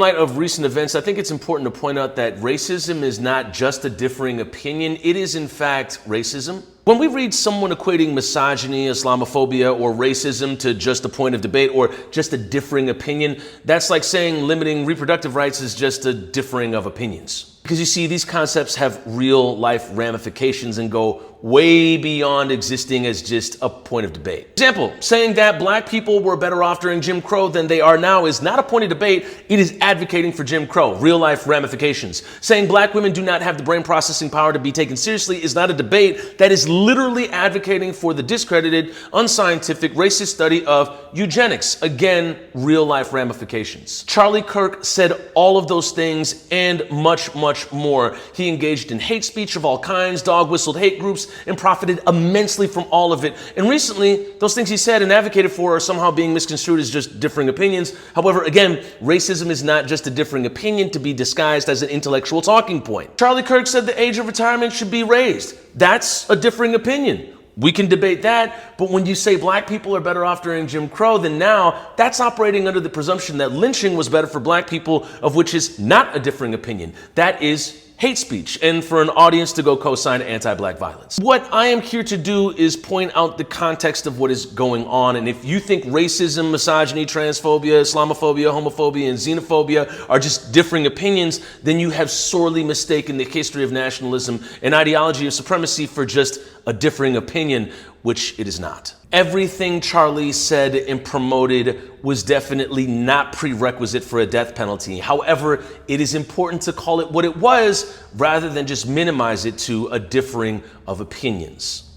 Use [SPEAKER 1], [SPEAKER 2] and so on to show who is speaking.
[SPEAKER 1] In light of recent events, I think it's important to point out that racism is not just a differing opinion. It is, in fact, racism. When we read someone equating misogyny, Islamophobia, or racism to just a point of debate or just a differing opinion, that's like saying limiting reproductive rights is just a differing of opinions. Because you see, these concepts have real life ramifications and go way beyond existing as just a point of debate. For example, saying that black people were better off during Jim Crow than they are now is not a point of debate. It is advocating for Jim Crow, real life ramifications. Saying black women do not have the brain processing power to be taken seriously is not a debate. That is literally advocating for the discredited, unscientific, racist study of eugenics. Again, real life ramifications. Charlie Kirk said all of those things and much more. He engaged in hate speech of all kinds, dog-whistled hate groups, and profited immensely from all of it. And recently, those things he said and advocated for are somehow being misconstrued as just differing opinions. However, again, racism is not just a differing opinion to be disguised as an intellectual talking point. Charlie Kirk said the age of retirement should be raised. That's a differing opinion. We can debate that, but when you say black people are better off during Jim Crow than now, that's operating under the presumption that lynching was better for black people, of which is not a differing opinion. That is hate speech, and for an audience to go co-sign anti-black violence. What I am here to do is point out the context of what is going on, and if you think racism, misogyny, transphobia, Islamophobia, homophobia, and xenophobia are just differing opinions, then you have sorely mistaken the history of nationalism and ideology of supremacy for just a differing opinion, which it is not. Everything Charlie said and promoted was definitely not prerequisite for a death penalty. However, it is important to call it what it was rather than just minimize it to a differing of opinions.